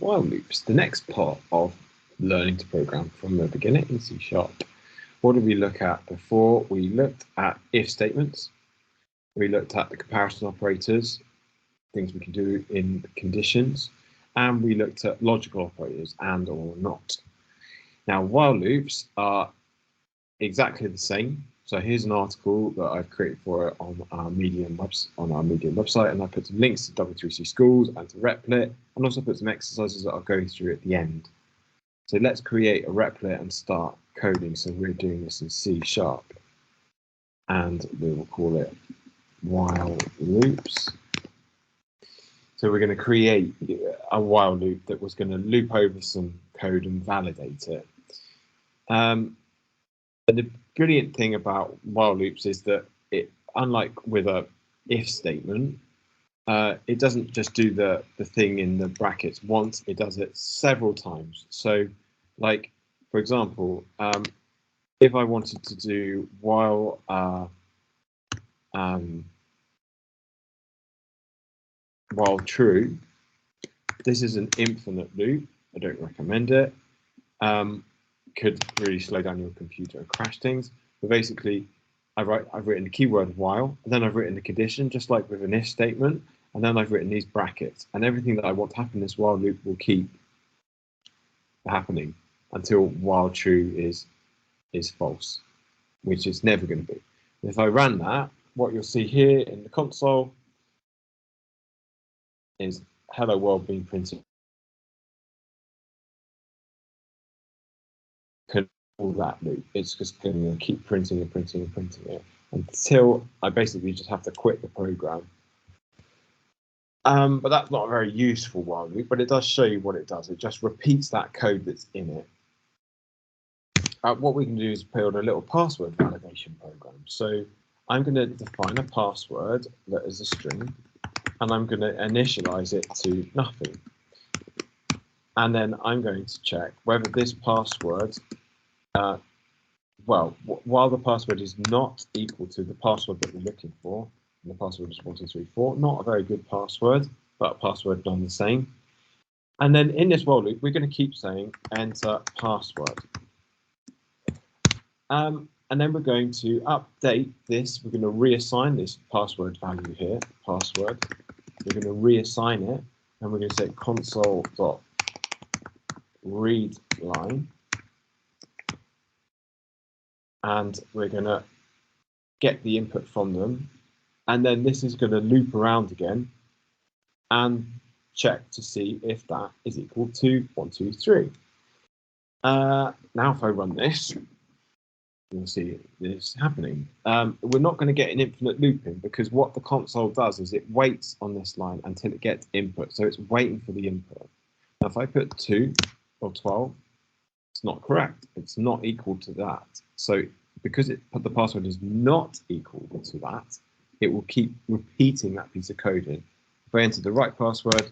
While loops, the next part of learning to program from the beginning in C#. What did we look at before? We looked at if statements. We looked at the comparison operators, things we can do in conditions, and we looked at logical operators and or not. Now, while loops are exactly the same. So here's an article that I've created for it on our Medium website, and I put some links to W3C schools and to Replit, and also put some exercises that I'll go through at the end. So let's create a Replit and start coding. So we're doing this in C#, and we will call it while loops. So we're going to create a while loop that was going to loop over some code and validate it. And the brilliant thing about while loops is that it, unlike with a if statement, it doesn't just do the thing in the brackets once, it does it several times. So like, for example, if I wanted to do while true, this is an infinite loop. I don't recommend it. Could really slow down your computer and crash things. But basically, I've written the keyword while, and then I've written the condition, just like with an if statement, and then I've written these brackets, and everything that I want to happen in this while loop will keep happening until while true is false, which it's never going to be. And if I ran that, what you'll see here in the console is hello world being printed. All that loop, it's just going to keep printing and printing and printing it until I basically just have to quit the program. But that's not a very useful while loop, but it does show you what it does. It just repeats that code that's in it. What we can do is build a little password validation program. So I'm going to define a password that is a string, and I'm going to initialize it to nothing. And then I'm going to check whether this password while the password is not equal to the password that we're looking for, and the password is 1234, not a very good password, but a password done the same. And then in this while loop, we're going to keep saying enter password. And then we're going to update this. We're going to reassign this password value here, password. We're going to reassign it, and we're going to say console.readline. And we're going to get the input from them. And then this is going to loop around again and check to see if that is equal to 123. Now, if I run this, you'll see this happening. We're not going to get an infinite looping because what the console does is it waits on this line until it gets input. So it's waiting for the input. Now, if I put 2 or 12, it's not correct. It's not equal to that. So because the password is not equal to that, it will keep repeating that piece of code in. If I enter the right password,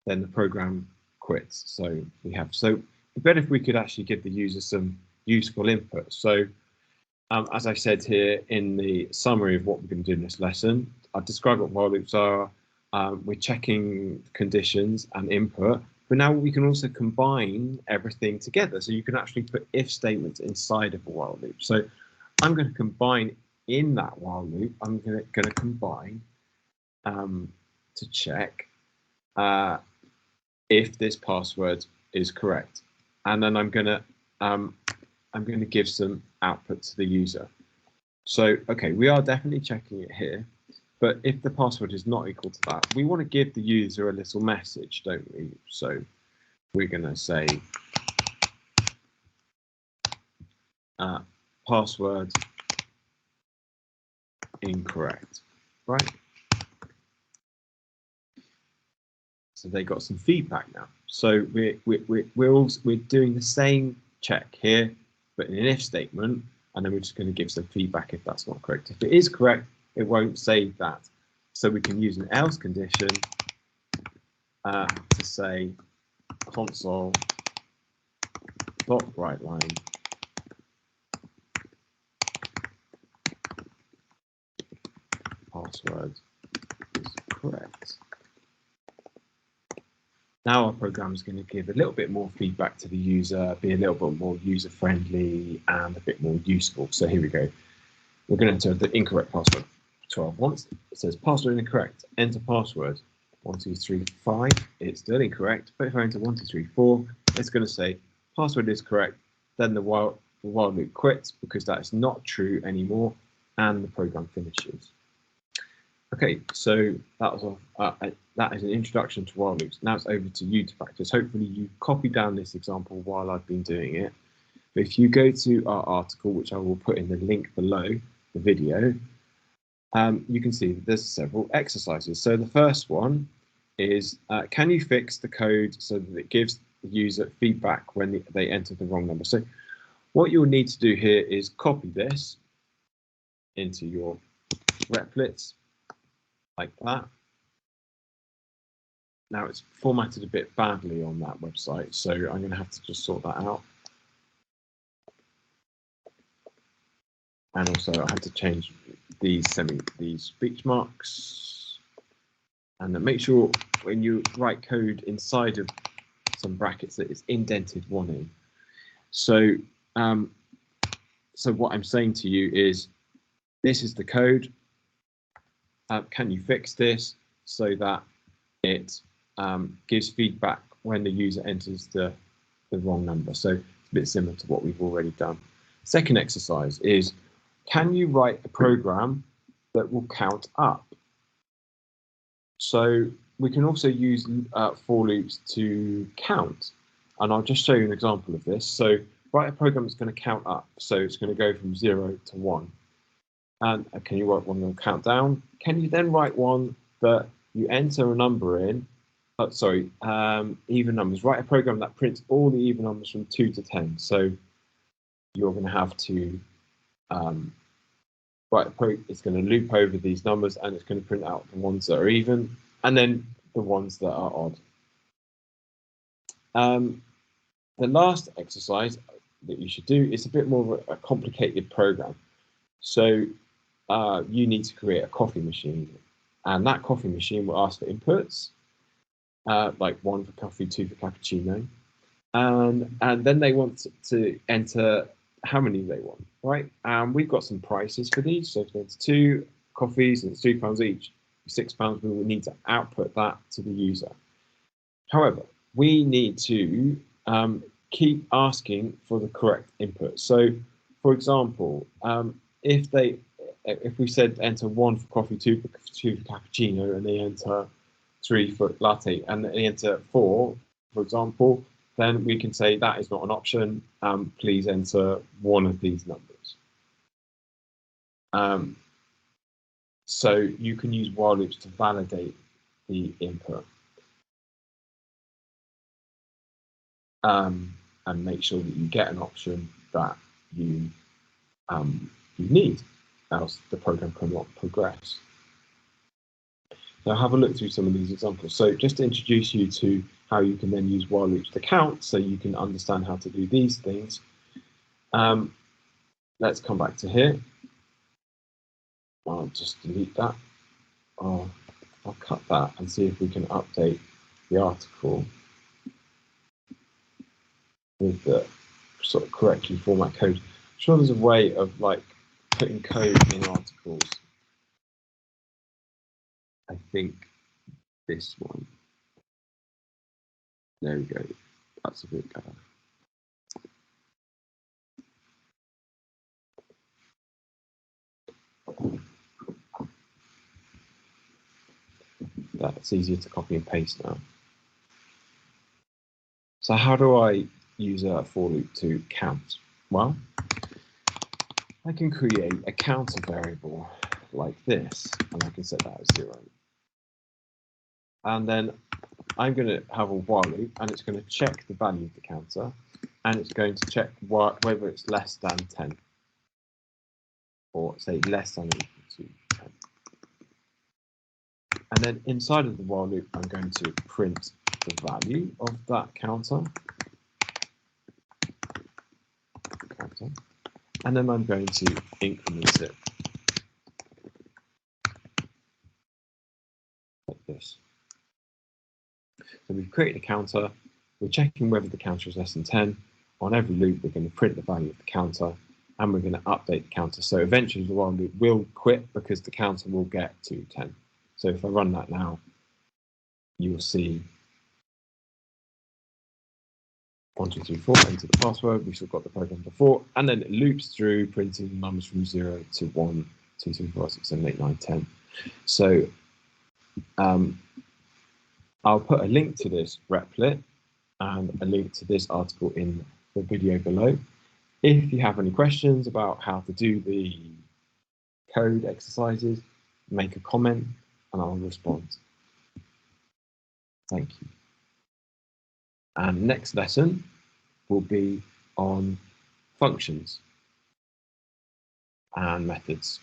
then the program quits. So it'd be better if we could actually give the user some useful input. So as I said here in the summary of what we're going to do in this lesson, I've described what while loops are. We're checking conditions and input, but now we can also combine everything together. So you can actually put if statements inside of a while loop. So I'm going to combine in that while loop, I'm going to combine to check if this password is correct. And then I'm going to give some output to the user. So, okay, we are definitely checking it here. But if the password is not equal to that, we want to give the user a little message, don't we? So we're going to say password incorrect, right? So they got some feedback now. So we're doing the same check here, but in an if statement, and then we're just going to give some feedback if that's not correct. If it is correct, it won't save that. So we can use an else condition to say console.writeline password is correct. Now our program is going to give a little bit more feedback to the user, be a little bit more user-friendly and a bit more useful. So here we go. We're going to enter the incorrect password 12 once. It says password incorrect. Enter password 1235. It's still incorrect, but if I enter 1234, it's going to say password is correct. Then the while loop quits because that is not true anymore, and the program finishes. Okay, so that was that is an introduction to while loops. Now it's over to you to practice. Hopefully you copy down this example while I've been doing it. But if you go to our article, which I will put in the link below the video, you can see that there's several exercises. So the first one is, can you fix the code so that it gives the user feedback when they enter the wrong number? So what you'll need to do here is copy this into your Replets like that. Now it's formatted a bit badly on that website, so I'm going to have to just sort that out. And also I had to change these speech marks. And then make sure when you write code inside of some brackets that it's indented one in. So, so what I'm saying to you is, this is the code. Can you fix this so that it gives feedback when the user enters the wrong number? So it's a bit similar to what we've already done. Second exercise is, can you write a program that will count up? So we can also use for loops to count. And I'll just show you an example of this. So write a program that's going to count up. So it's going to go from 0 to 1. And can you write one that will count down? Can you then write one that you enter a number in? Even numbers. Write a program that prints all the even numbers from 2 to 10. So you're going to have to it's going to loop over these numbers and it's going to print out the ones that are even and then the ones that are odd. The last exercise that you should do is a bit more of a complicated program. So you need to create a coffee machine, and that coffee machine will ask for inputs, like 1 for coffee, 2 for cappuccino, and then they want to enter how many they want, right? And we've got some prices for these. So if there's 2 coffees and it's £2 each, £6, we will need to output that to the user. However, we need to keep asking for the correct input. So, for example, if we said enter 1 for coffee, 2 for cappuccino, and they enter 3 for latte, and they enter 4, for example, then we can say that is not an option. Please enter one of these numbers. So you can use while loops to validate the input and make sure that you get an option that you need, else the program cannot progress. Now have a look through some of these examples. So just to introduce you to how you can then use while loops to count, so you can understand how to do these things. Let's come back to here. I'll just delete that. I'll cut that and see if we can update the article with the sort of correctly format code. I'm sure there's a way of like putting code in articles. I think this one. There we go. That's a bit better. That's easier to copy and paste now. So how do I use a for loop to count? Well, I can create a counter variable like this, and I can set that as 0. And then I'm going to have a while loop, and it's going to check the value of the counter, and it's going to check whether it's less than 10, or say less than or equal to 10. And then inside of the while loop, I'm going to print the value of that counter. And then I'm going to increment it like this. So we've created a counter. We're checking whether the counter is less than 10. On every loop, we're going to print the value of the counter, and we're going to update the counter. So eventually the while loop will quit because the counter will get to 10. So if I run that now, you will see 1, 2, 3, 4, enter the password. We've still got the program before, and then it loops through printing numbers from 0 to 1, 2, 3, 4, 6, 7, 8, 9, 10. So I'll put a link to this replit and a link to this article in the video below. If you have any questions about how to do the code exercises, make a comment and I'll respond. Thank you. And next lesson will be on functions and methods.